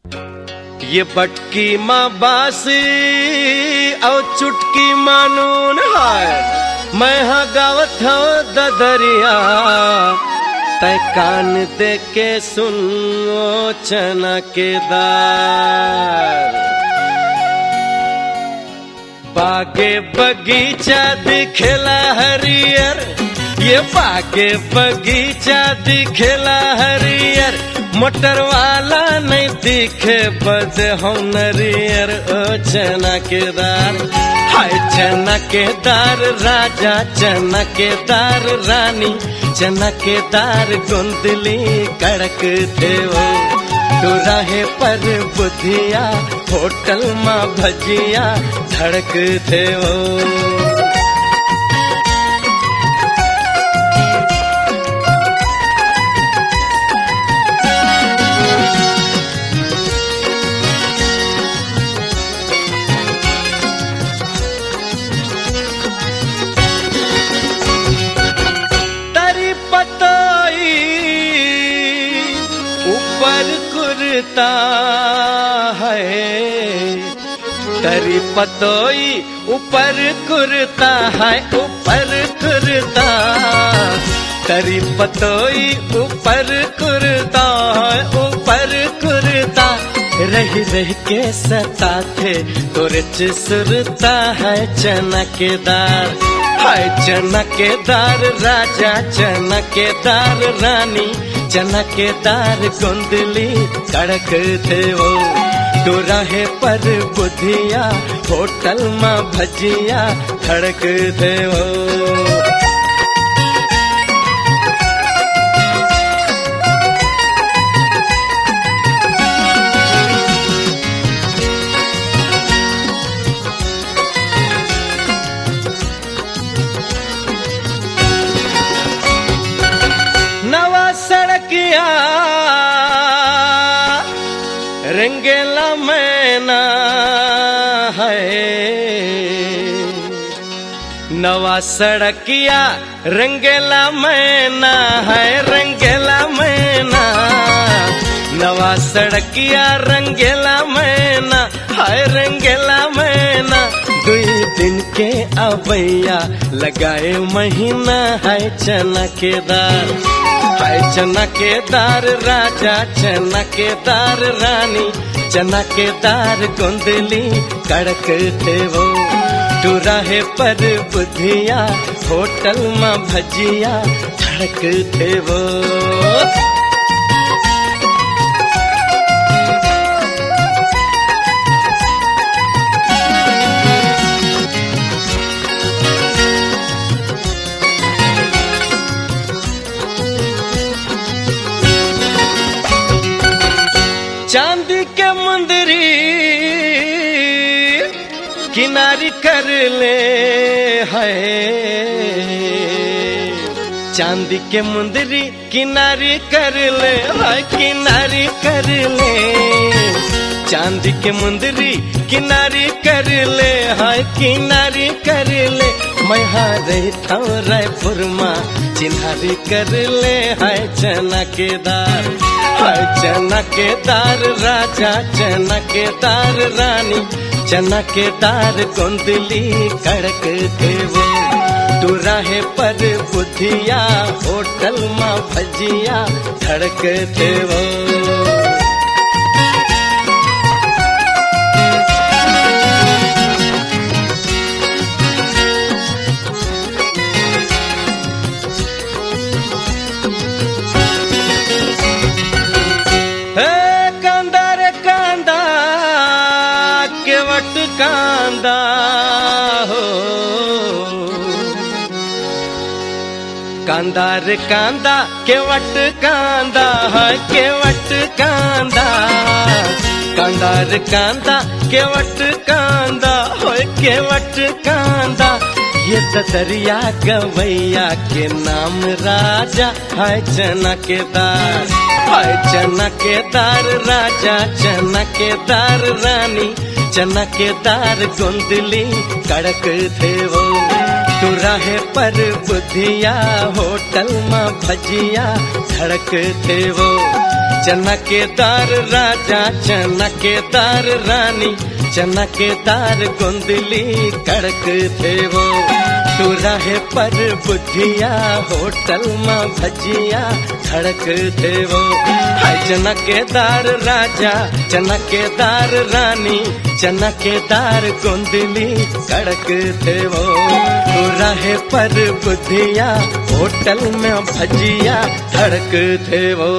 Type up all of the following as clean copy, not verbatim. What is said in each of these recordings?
ये बटकी माँ बासी और चुटकी मानून है। मैं हाँ गावत हूँ ददरिया, तय कान दे के सुन ओ चना के दार। बागे बगीचा दिखेला हरियर, ये बागे बगीचा दिखेला हरियर। मोटर वाला नहीं दिखे बद हम नरियर। ओ चना के दार, हाय चना के दार राजा, चना के दार रानी, चना के दार गुंदली कड़क देवो। तो राहे पर बुधिया होटल माँ भजिया धड़क देवो। ऊपर कुर्ता है तरी पतोई, ऊपर कुर्ता है, ऊपर कुर्ता तरी पतोई, ऊपर कुर्ता है, ऊपर कुर्ता। रह रह के सताते तोरे सुरता है चना के दार। हाय चना के दार राजा, चना के दार रानी, चना के दार गुंदली कड़क देवो। तो राहे पर बुधिया होटल माँ भजिया धड़क देवो। नवा सड़किया रंगेला मैना है, नवा सड़किया रंगेला मैना है, रंगेला मैना। नवा सड़किया रंगेला मैना है, रंगेला मैना। दुई दिन के अबैया लगाए महीना है चना के दार। हाय चना के दार राजा, चना के दार रानी, चना के दार गुंदली कड़क देवो। तू राहे पर बुधिया होटल माँ भजिया धड़क देवो। चांदी के मुंदरी किनारी कर ले है, चांदी के मुंदरी किनारी कर ले है, किनारी कर ले। चांदी के मुंदरी किनारी कर ले है, किनारी कर ले। मैं हाँ रहता हूँ रायपुर माँ, चिन्हारी कर ले है चना के दार। हाय चना के दार राजा, चना के दार रानी, चना के दार गुंदली कड़क देवो। तू राहे पर बुधिया होटल माँ भजिया धड़क देवो। कांदा हो कांदा रे कांदा केवट कांदा है, केवट कांदा। कांदा रे कांदा केवट कांदा हो, केवट कांदा। ये दरिया गवैया के नाम राजा है चना के दार। हाय चना के दार राजा, चना के दार रानी, चना के दार गुंदली कड़क देवो। तू राहे पर बुधिया होटल माँ भजिया धड़क देवो। चनकेदार राजा चनकेदार रानी चनकेदार गोंदली कड़क थे वो तू रहे पर बुधिया होटल में भजिया धड़क थे वो हाय चनकेदार राजा चनकेदार रानी चनकेदार गोंदली कड़क थे वो तू रहे पर बुधिया होटल में भजिया धड़क थे वो।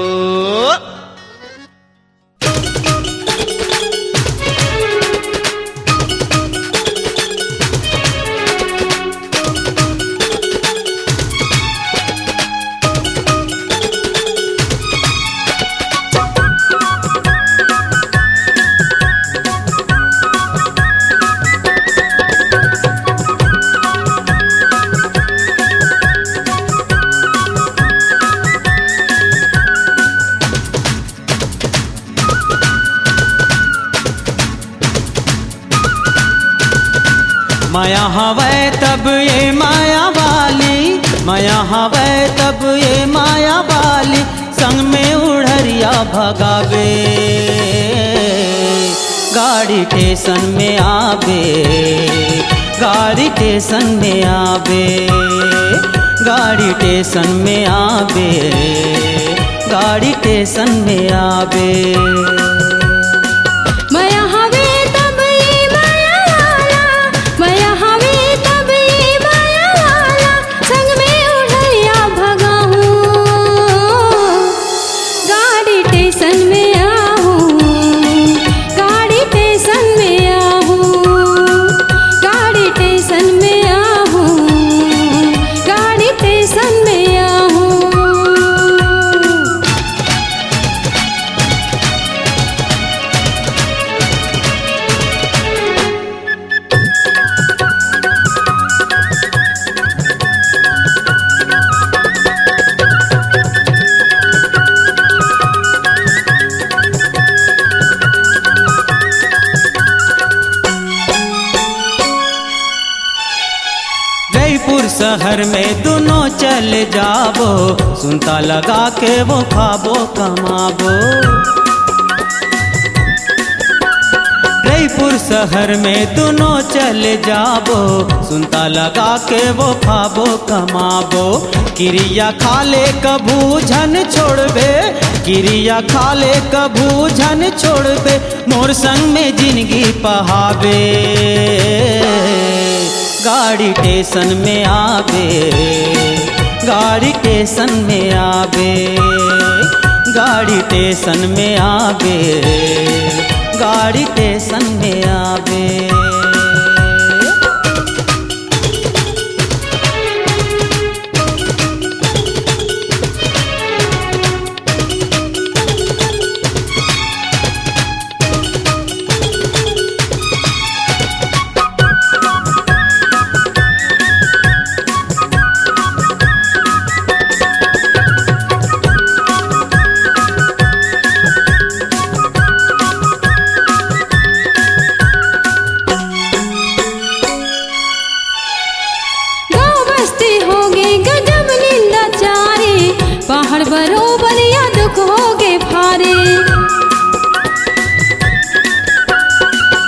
माया हवै तब ये माया वाली, माया हवै तब ये माया वाली, संग में उड़हरिया भगावे गाड़ी स्टेशन में आवे, गाड़ी स्टेशन में आवे, गाड़ी स्टेशन में आवे, गाड़ी स्टेशन में आवे। जयपुर शहर में दोनों चल जाबो, सुनता लगा के वो खाबो कमाबो। जयपुर शहर में दोनों चल जाबो, सुनता लगा के वो खाबो कमाबो। क्रिया खाले कभू झन छोड़बे, क्रिया खाले कभू झन छोड़बे, मोर संग में जिंदगी पहावे गाड़ी स्टेशन में आवे, गाड़ी स्टेशन में आवे, गाड़ी स्टेशन में आवे, गाड़ी स्टेशन में आवे। पहाड़ बरोबर या दुख होगे भारे,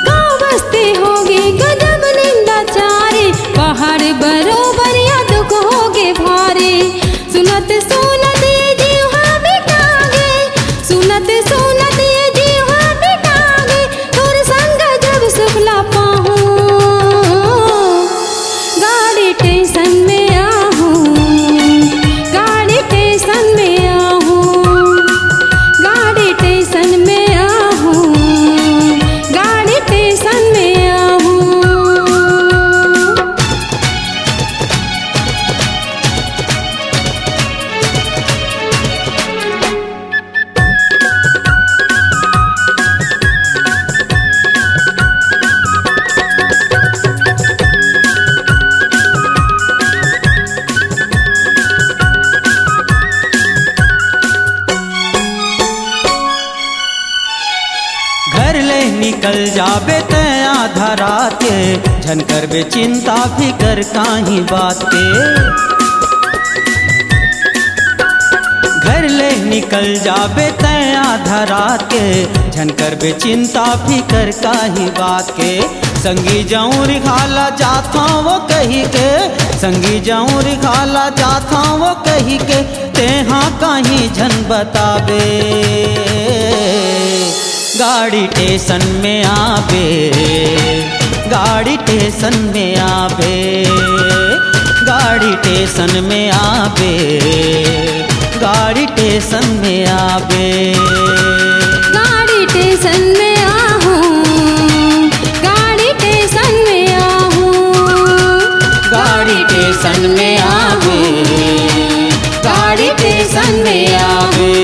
गाँव बस्ती होगी गजब निंदा चारे, पहाड़ बरोबर या दुख होगे भारे। सुनत सुनत ये जीवा बिटागे, सुनत सुनत ये जीवा बिटागे, तोर संग जब सुखला पाहूं गाड़ी स्टेशन में आहूं, गाड़ी स्टेशन में आहूं, गाड़ी स्टेशन में आहूं, गाड़ी स्टेशन में आहूं। घर ले निकल जाबे ते आधा रात के, झन करबे चिंता फिकर काहीं बात के। घर ले निकल जाबे तैया धरा के झनकर बे चिंता फिकर काही बात के संगी जाऊं रिखाला जाता वो कही के संगी जाऊं रिखाला जाता वो कही के तेहा कहीं झन बताबे गाड़ी टेशन में आबे गाड़ी टेशन में आबे गाड़ी टेशन में आबे गाड़ी टेशन में आबे गाड़ी टेशन में आहूँ गाड़ी टेशन में आहूँ गाड़ी टेशन में आबे गाड़ी टेशन में आबे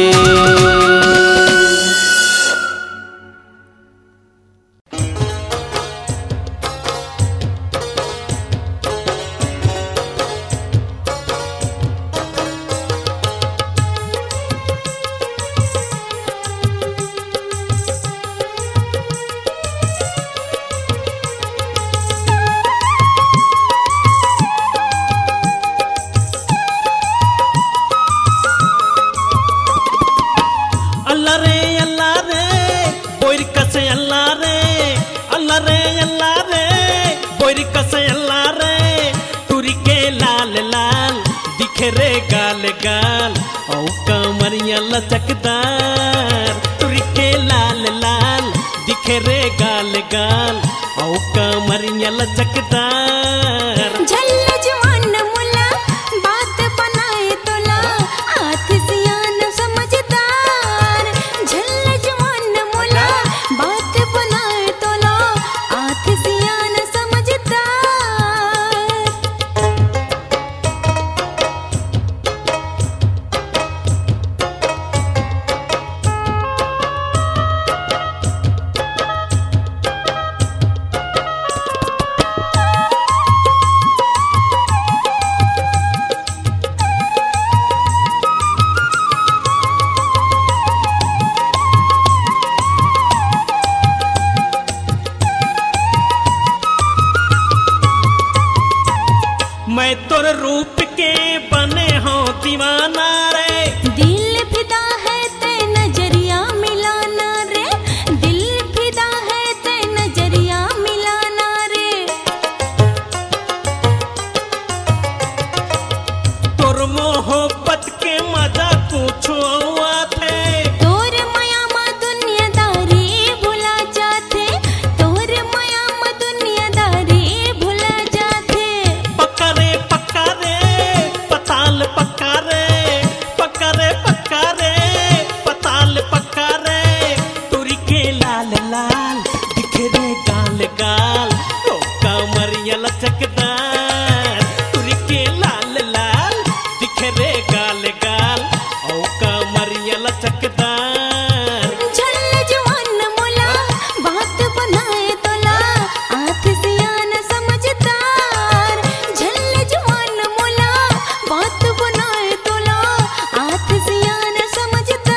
रे गाल गाल औ कमरिया लचकदार तुरी के लाल लाल दिखे रे गाल गाल औ कमरिया लचकदार झल्ल जवान मुला बात बनाए तोला हाथ सियान समझदार झल्ल जवान मुला बात बनाए तोला हाथ सियान समझदार मैं तोर रूप के बने हो दीवाना रे दिल फिदा है ते नजरिया मिलाना रे दिल फिदा है ते नजरिया मिलाना रे तोर मोहब्बत के मजा कुछ हुआ थे तोर माया मा दुनियादारी भुला जाते तोर माया मा दुनियादारी भुला जाते पकड़े पकड़े पताल पकड़े पकड़े पकड़े पताल पकड़े तुरी के लाल लाल दिखे रे गाल गाल ओ कमरिया लचकदार तुरी के लाल लाल दिखे रे गाल गाल ओ कमरिया लचकदार झल्ल जवान मुला बात बनाए तोला आँख सियान समझदार झल्ल जवान मुला बात बनाए तोला आँख सियान समझदार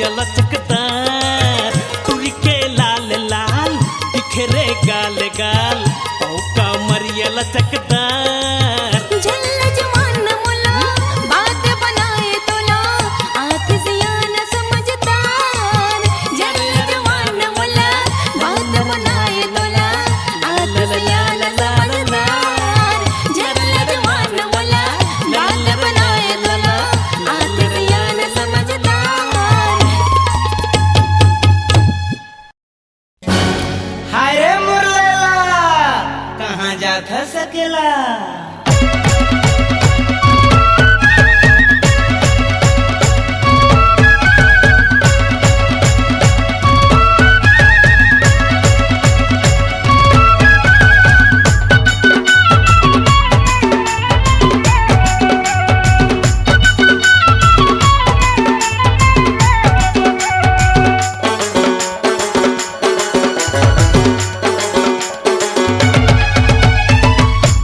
कमरिया लचकदार तुरी के लाल लाल बिखरे गाल गाल ओ कमरिया लचकदार झल्ल जवान मुला बात बनाए तोला आँख सियान समझदार झल्ल जवान मुला बात बनाए तोला आँख सियान समझदार झल्ल जवान मुला बात बनाए तोला आँख सियान समझदार। हाय रे मुरलेला कहाँ जात है सकेला।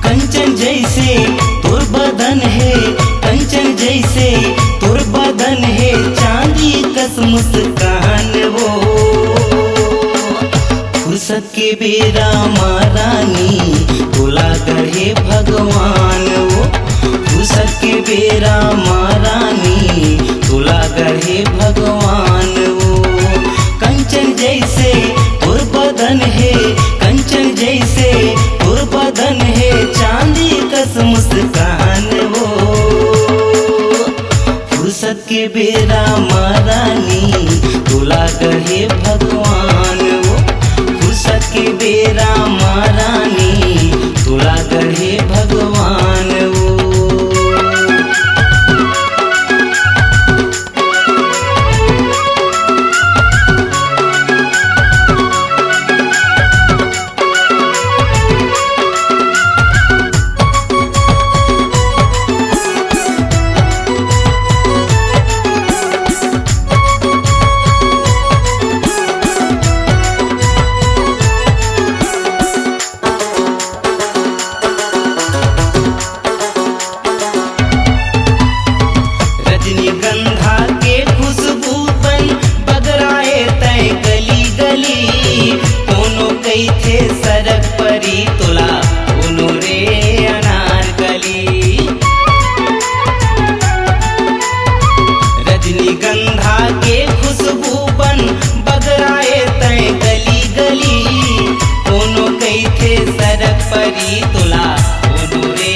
कंचन जैसे तोर बदन है, कंचन जैसे तोर बदन है, चांदी कस मुस्कान वो फुर्सत के बेरा महारानी तोला गढ़े भगवान वो फुर्सत के बेरा महारानी तोला गढ़े भगवान वो कंचन जैसे तोर बदन है, कंचन जैसे तोर बदन है, चांदी कस मुस्कान वो फुर्सत के बेरा महारानी तोला गढ़े भगवान वो फुर्सत के बेरा महारानी तोला गढ़े भगवान वो। रजनीगंधा के खुशबू तन बगराए तय गली गली कोनो कई थे सड़क परी तोला कोनो रे अनारकली रजनीगंधा के खुशबू बन बगराए तय गली गली कोनो कई थे सड़क परी तोला कोनो रे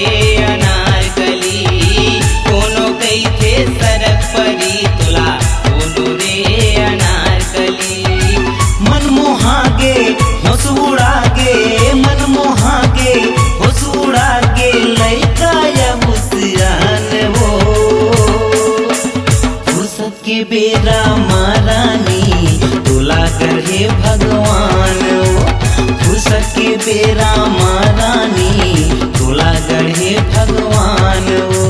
अनारकली कोनो कई थे सड़क परी तोला कोनो रे अनारकली मन मोहागे होश उड़ागे मन मोहागे होश उड़ागे लइका या मुस्कान वो फुर्सत के बेरा महारानी तोला गढ़े भगवान वो फुर्सत के बेरा महारानी तोला गढ़े भगवान वो।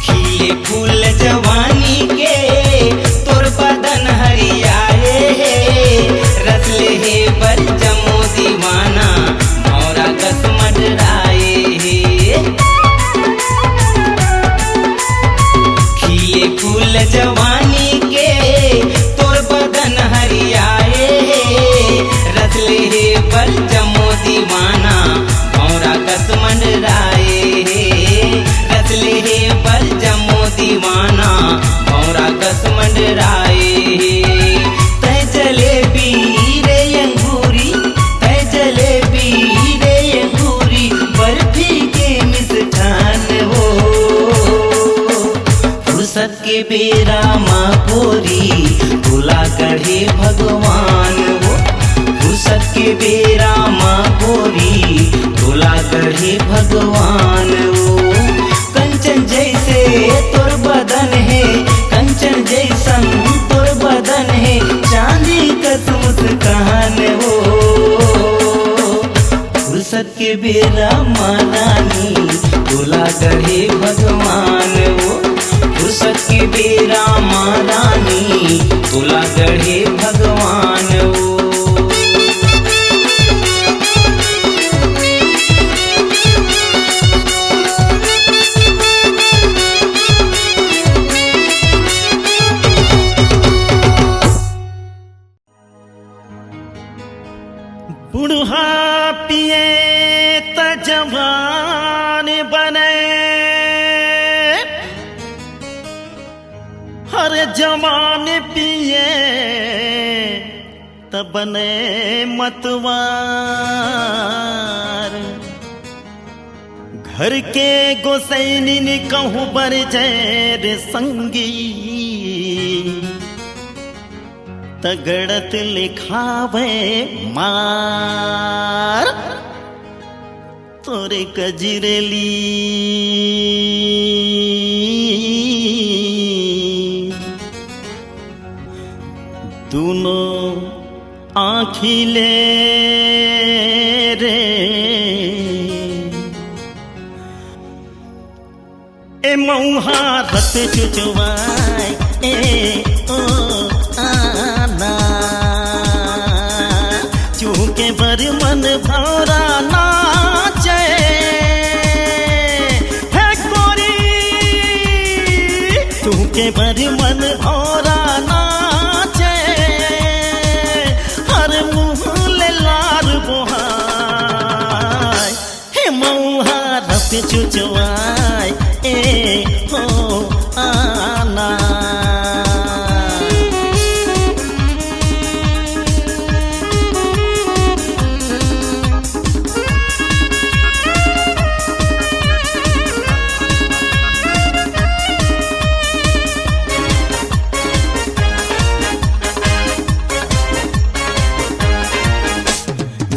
खिले फूल जवानी के तोर बदन हरियाए रसले हे बर जमो दीवाना भौरा कस मडराए खिले फूल जवानी के तोर बदन हरियाए रसले हे बर जमो दीवाना भौरा कस मडराए रसले हे पर जमो दीवाना भौरा कस मंडराए तय जलेबी रे अंगूरी तय जलेबी रे अंगूरी बर्फी के मिष्ठान वो फुर्सत के बेरा माँ गोरी तोला गढ़े भगवान वो फुर्सत के बेरा माँ गोरी तोला गढ़े भगवान वो कंचन जैसे तोर बदन है कंचन के बेरा मारानी तोला गढ़े भगवान वो फुर्सत के बेरा मारानी तोला गढ़े भगवान वो। बुढ़ा पिए त जवान बने, हर जवान पिए त बने मतवार। घर के गोसैनिन कहूँ बर जैर संगी तगड़त लिखावे मार। तोरे गजरेली दोनों आँखिले रे ए मऊहा रत चुचवाए ए ओ आना चूके बर मन भौरा नाचे है गोरी चूके बर मन भौरा नाचे हर मुँह ले लार बोहाय हे मऊहा रत चुचवाए ए हो आना।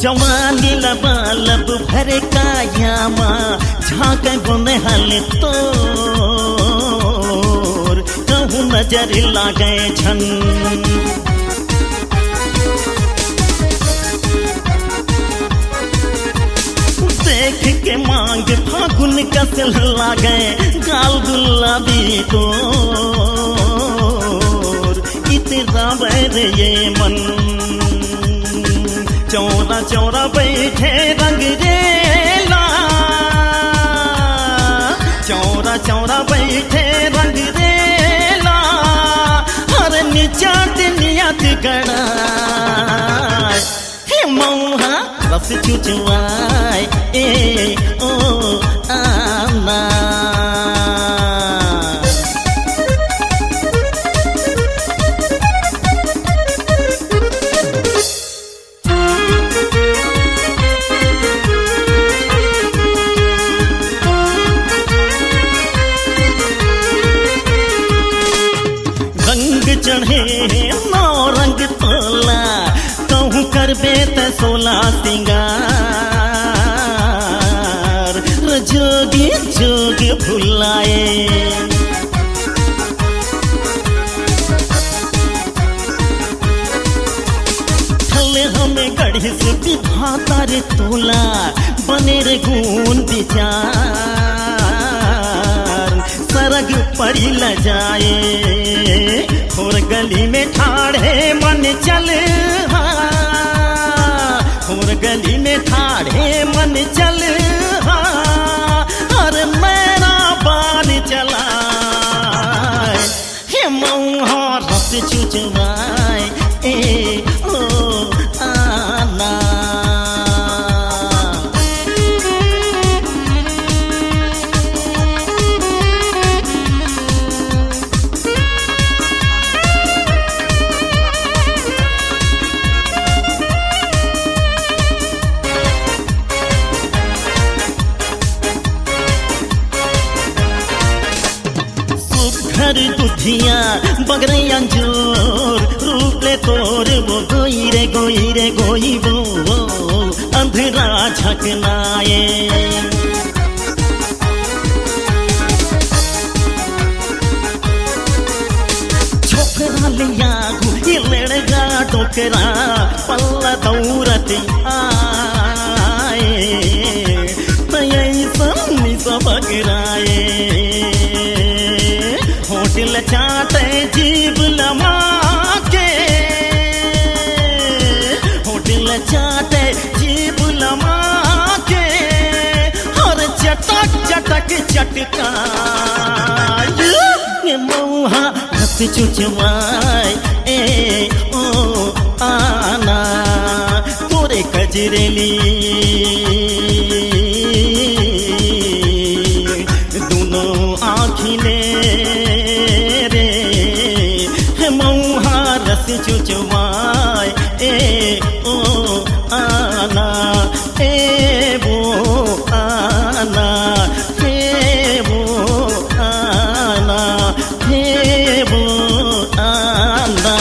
जवानी लबालब भर कायामा झाँक बुन हल तोर कहूँ नजर लागे छन। देख के मांग फागुन कसल लागे गाल गुलाबी तोर इतना बैर ये मन। चौरा चौरा बैठे रंग रेला चौरा चौरा बैठे रंग रेला हर निचात नियत गड़ा हे मऊहा रस चुचवाए ए ओ आना। चढ़े नौ रंग तोला कहूँ करबे त 16 सिंगार जोगी जोग भुलाए। थले हमें गढ़ी से विधाता रे तोला बने रे गुण विचार सरग पड़ी ल जाए और गली में ठाड़े मन चल और गली में ठाड़े मन चल और मेरा बाल चला हे मऊहा रस चुचवाए ए ओ आना। घर दुधिया बगरे अंजूर रूप ले तोर वो गोई रे गोई वो अंधेरा झकनाए। छोकरा लिया ये लड़गा टोकरा पल्ला दौरत आए चटकाय ये मऊहा रस चुचवाय ए ओ आना तोरे कजरेली दोनों आँखिले रे मऊहा रस चुचवाय ए ओ आना ए वो आना हे वो आना हे वो आना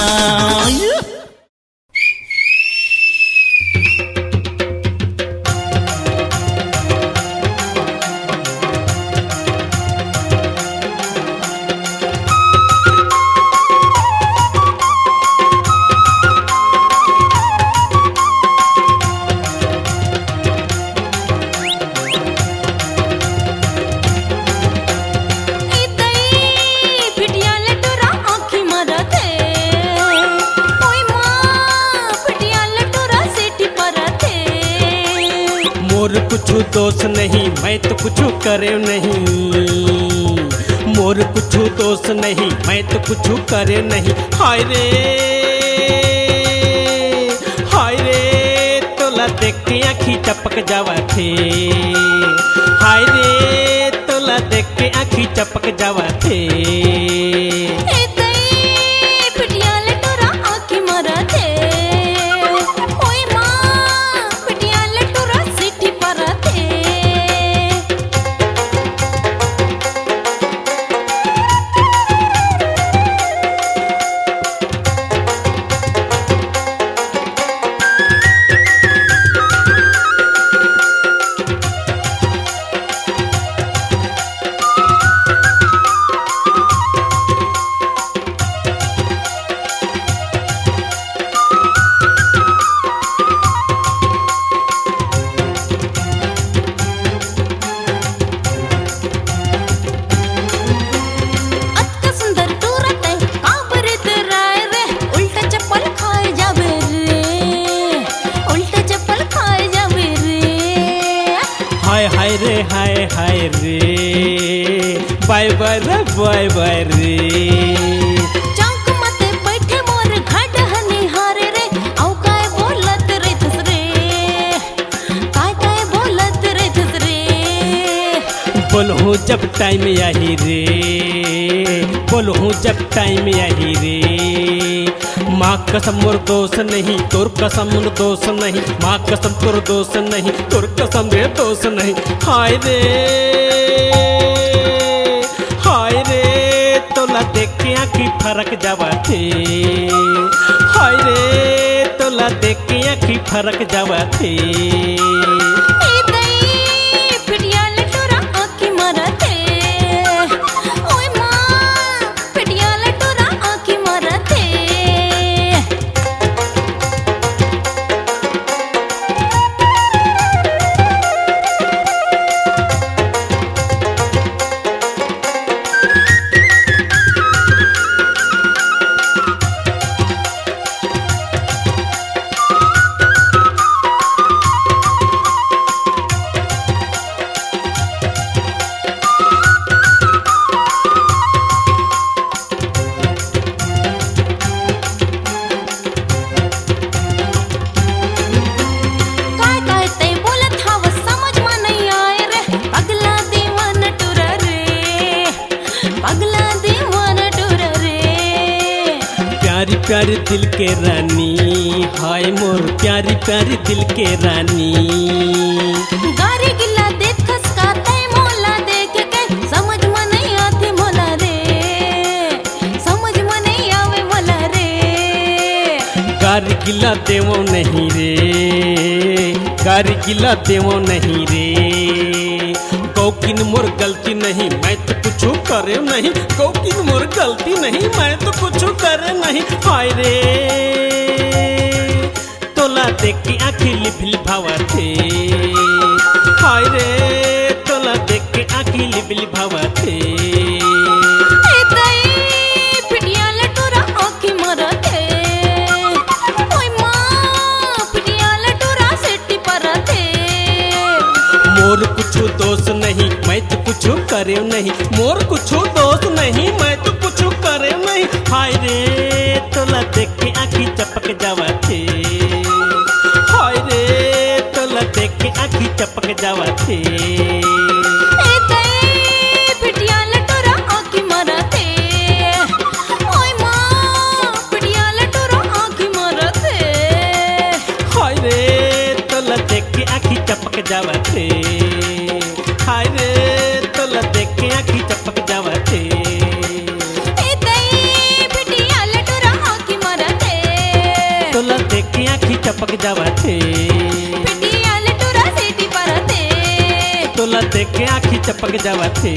मोर कुछ दोष नहीं मैं तो कुछ करे नहीं मोर कुछ दोष नहीं मैं तो कुछ करे नहीं हाय रे तोला देख के आँखी चपक जावा थे हाय रे तोला देख के आँखी चपक जावा थे हाय रे बाय बाय रे बाय बाय रे चौक मते बैठे मोर घाट हनिहारे रे औ काय बोलत रे थस रे काय बोलत रे थस रे बोलहूँ जब टाइम यही रे बोलहूँ जब टाइम यही रे माँ कसम मोर दोष नहीं तोर कसम मोर दोष नहीं माँ कसम तोर दोष नहीं तोर कसम रे दोष नहीं हाय रे तोला देख के आँखी फरक जावा थे हाय रे तोला देख के आँखी फरक जावा थे प्यारी दिल के रानी हाय मोर प्यारी प्यारी दिल के रानी गारी गिला देख खसका तय मोला देख के समझ में नहीं आती मोला रे समझ में नहीं आवे मोला रे गारी गिला देवो नहीं रे गारी गिला देवो नहीं रे कौकिन मोर गलती नहीं मैं तो कुछ करे नहीं कौकिन मोर गलती नहीं मैं तो कुछ करे नहीं हाय रे तोला देख के आँखी लिभिल भावा थे हाय रे तोला देख के आँखी लिभिल भावा थे मोर कुछ दोष नहीं मैं तो कुछ करे नहीं, मोर कुछ दोष नहीं मैं तो कुछ करे नहीं। हाय रे तोला देख के आँखी चपक जावा थे, हाय रे तोला देख के आँखी चपक जावा थे। पिटिया लटोरा आँखी मारा थे, ओय माँ पिटिया लटोरा आँखी मारा थे। हाय रे तोला देख के आँखी चपक जावा थे, हाय रे तोला देख के आँखी चपक जावा थे। पिटिया लटोरा आँखी मारा थे, तोला देख के आँखी चपक जावा थे, पिटिया लटोरा सेठी पारा थे। तोला देख के आँखी चपक जावा थे,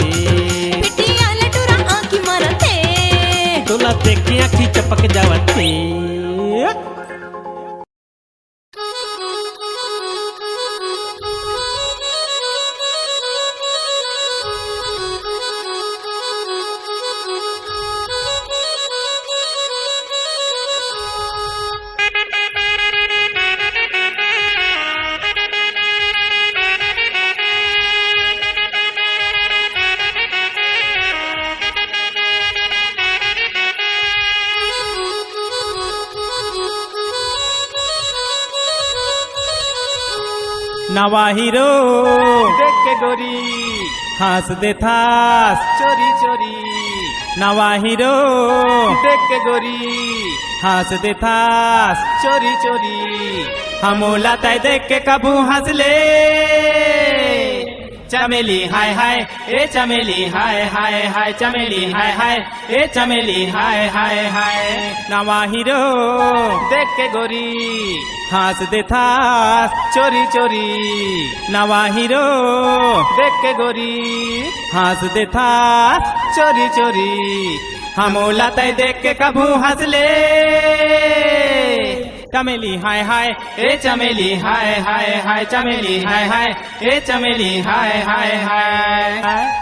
पिटिया लटोरा आँखी मारा थे। तोला देख के आँखी चपक जावा थे। नवा हीरो देख के गोरी हंस दे थास, चोरी चोरी, नवा हीरो देख के गोरी हंस दे थास। चोरी चोरी। हमोला तय देख के कबू हंस ले, चमेली हाय हाय ए चमेली हाय हाय हाय, चमेली हाय हाय ए चमेली हाय हाय हाय। नवा हीरो देख के गोरी हंस दे थास, चोरी चोरी, नवा हीरो देख के गोरी हंस दे थास। चोरी चोरी। हमोला तय देख के कबू हंस ले, चमेली हाय हाय ए चमेली हाय हाय हाय, चमेली हाय हाय ए चमेली हाय हाय हाय।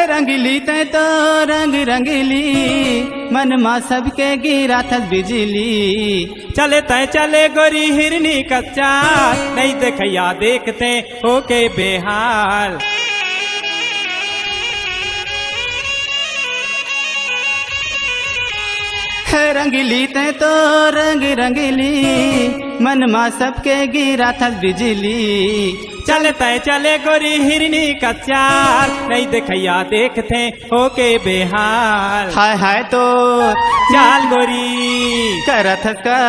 रंगली तै तो रंग रंगली, मन मा सबके गिरा थस बिजली। चले तय चले गोरी हिरनी कच्चा, नहीं देखैया देखते होके बेहाल। रंगली तै तो रंग रंगली, मन मा सबके गिरा थस बिजली। चले तय चले गोरी हिरनी कच्चा, नहीं देखैया देखते होके बेहाल। हाय हाय तो चाल गोरी करत का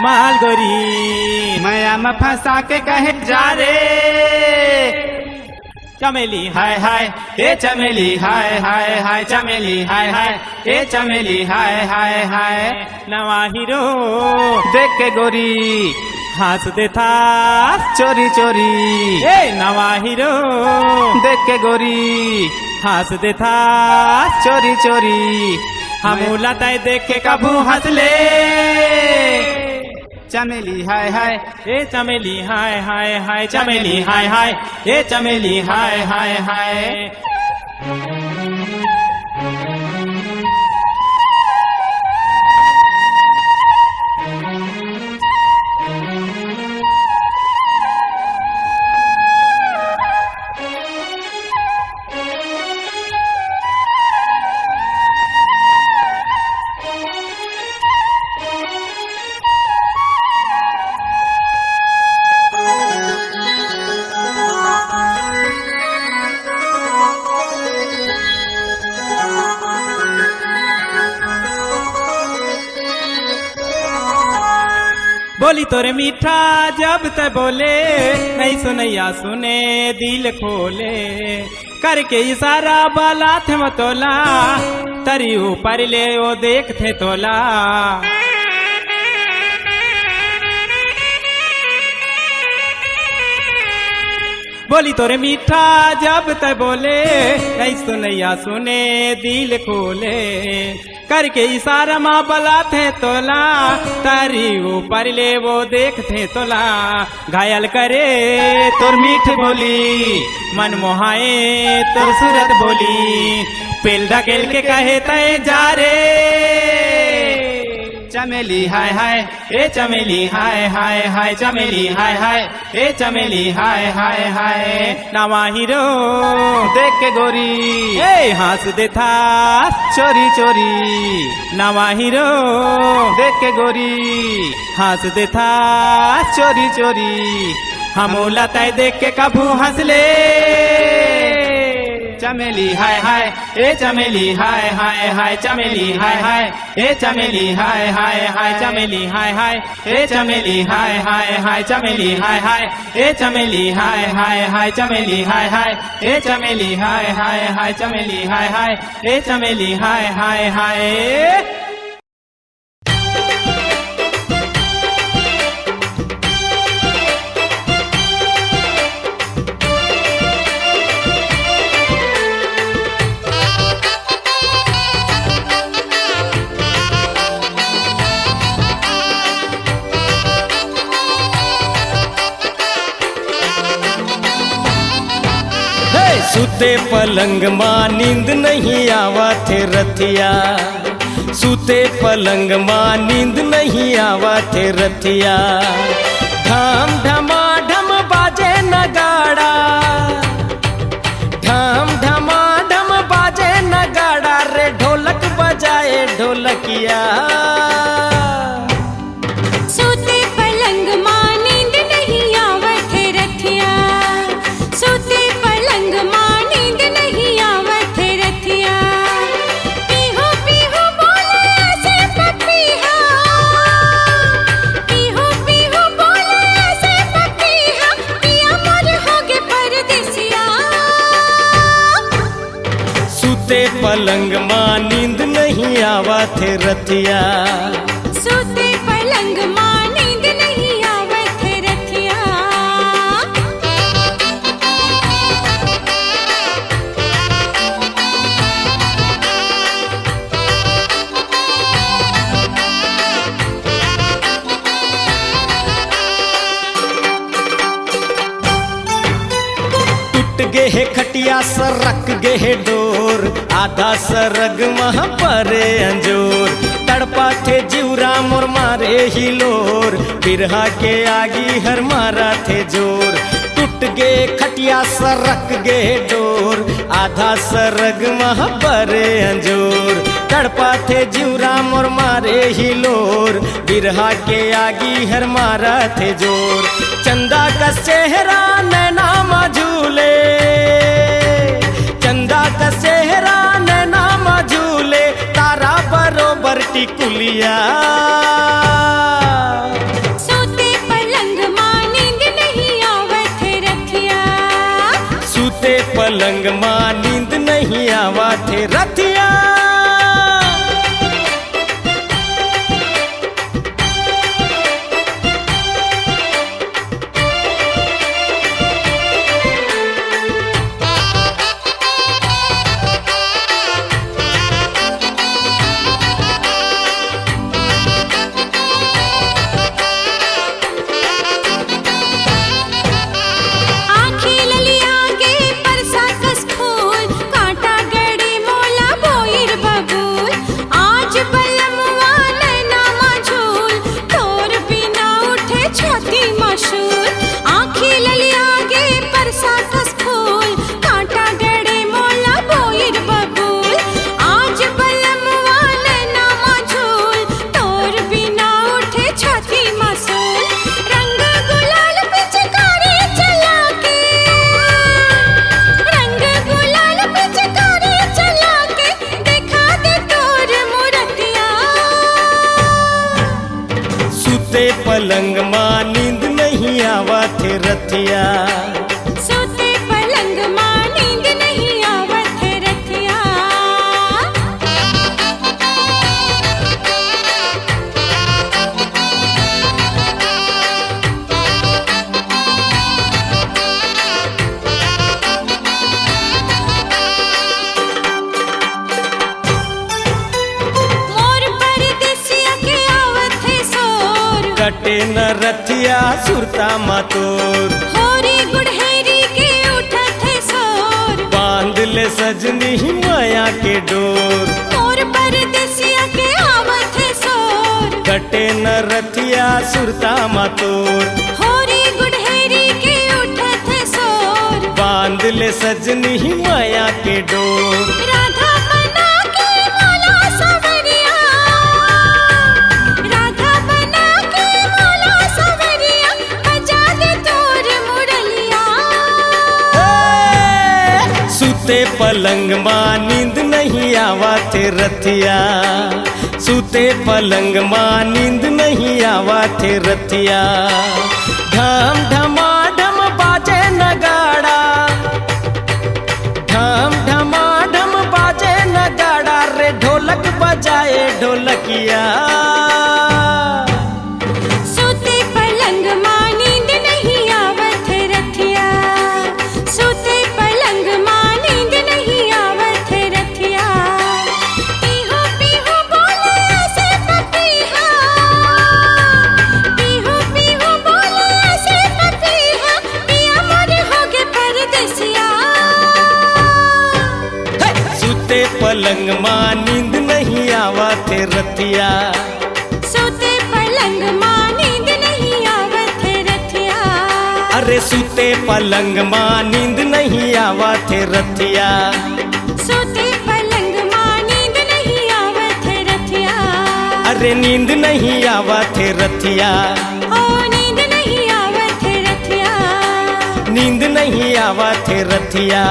माल गोरी, माया में फंसा के कहे जा रे। चमेली हाय हाय ए चमेली हाय हाय हाय, चमेली हाय हाय ए चमेली हाय हाय हाय। नवा हीरो देख के गोरी हंस दे थास, चोरी चोरी, ए नवा हीरो देख के गोरी हंस दे थास। चोरी चोरी। हमोला तय देख के कबू हंस ले, चमेली हाय हाय ए चमेली हाय हाय हाय, चमेली हाय हाय ए चमेली हाय हाय हाय। बोली तोरे मीठा जब ते बोले, नहीं सुनैया सुने दिल खोले। करके इशारा बाला थे मतोला, तरी ऊपर ले वो देखते तोला। बोली तोरे मीठा जब तक बोले, नहीं सुनैया सुने दिल खोले, करके इशारा माँ बलाते तोला, तारी ऊपर ले वो देखते तोला। घायल करे तोर मीठ बोली, मन मोहाए तोर सूरत बोली, पेल ढकेल के कहे तय जा रे चमेली हाय हाय, ए चमेली हाय हाय हाय, चमेली हाय हाय, ए चमेली हाय हाय हाय। नवा हीरो देख के गोरी ए हंस देता चोरी चोरी, नवा हीरो देख के गोरी हंस देता चोरी चोरी। हम लताए देख के कभू हंस ले। चमेली हाय हाय, ए चमेली हाय हाय हाय, चमेली हाय हाय, ए चमेली हाय हाय हाय, चमेली हाय हाय, ए चमेली हाय हाय हाय, चमेली हाय हाय, ए चमेली हाय हाय हाय, चमेली हाय हाय, ए चमेली हाय हाय हाय, चमेली हाय हाय, ए चमेली हाय हाय हाय। सुते पलंग माँ नींद नहीं आवा थे रतिया, सुते पलंग माँ नींद नहीं आवा थे रतिया। ढाम ढमा ढम बाजे नगाड़ा, ढाम ढमा ढम बाजे नगाड़ा रे ढोलक बजाए ढोलकिया। सोते पलंग माँ नींद नहीं आवत है रतिया, सोते पलंग माँ नींद नहीं आवत है रतिया। पीहू पीहू बोले ऐसे पपीहा, पीहू पीहू बोले ऐसे पपीहा, पिया मोर होगे परदेसिया। सुते पलंग माँ नींद नहीं आवा थे रतिया, सोते पलंग माँ नींद नहीं आवत है रतिया। टूट गे है खटिया सरक गे है डोर, आधा सरग वहाँ परे अंजोर। तड़पा थे जीवरा मोर मारे हिलोर, बिरहा के आगी हर मारा थे जोर। टूट गे खटिया सरक गे डोर, आधा सरग वहाँ परे अंजोर। तड़पा थे जीवरा मोर मारे हिलोर, बिरहा के आगी हर मारा थे जोर। चंदा का चेहरा नैना झूले, चंदा का चेहरा नैना झूले, तारा बरोबर टिकुलिया। सोते पलंग माँ नींद नहीं आवत है रतिया, सुते पलंग माँ नींद नहीं आवा थे रतिया। आँखें ललिया गे परसा कस फूल, कांटा गड़ी मोला बोइर बबूल। आज बलमुआ नैना झूल, तोर बिना उठे छाती मशूल। आँखें ललिया गे परसा कस फूल, कांटा गड़ी मोला बोइर बबूल। आज बलमुआ नैना झूल, तोर बिना उठे छाती मसूल। रंग गुलाल पिचकारी चला के, रंग गुलाल पिचकारी चला के, दिखा दे तोर मूरतिया। सुते पलंग माँ नींद नहीं आवा थे रतिया, सोते पलंग माँ नींद नहीं आवत है रतिया। रथिया सुरता मातोर। होरी गुड़हेरी के उठत है सोर, बांध ले सजनी माया के डोर। मोर परदेसिया के आवत है सोर, कटे न रथिया सुरता मातोर। होरी गुड़हेरी के उठत है सोर, बांध ले सजनी माया के डोर। राधा बना के मोला सवरिया, राधा बना के मोला सवरिया, बजा दे तोर मुरलिया। सूते पलंग मां नींद नहीं आवा थे रथिया। सूते पलंग मां नींद नहीं आवा थे रथिया। ढम ढमा ढम बाजे नगाड़ा, ढम ढमा ढम बाजे नगाड़ा रे ढोलक बजाए ढोलकिया। सूते पलंग मां नींद नहीं आवत है रथिया, सूते पलंग मां नींद नहीं आवत है रथिया। पीहू पीहू बोले ऐसे पपीहा, पीहू पीहू बोले ऐसे पपीहा, पिया मोर होगे परदेसिया। सूते पलंग मां नींद नहीं आवा थे रथिया। सूते पलंग मां नींद नहीं आवत है रथिया। अरे सूते पलंग मां नींद नहीं आवा थे रथिया। सूते पलंग मां नींद नहीं आवत है रथिया। अरे नींद नहीं आवा थे रथिया। ओ नींद नहीं आवत है रथिया, नींद नहीं आवा थे रथिया।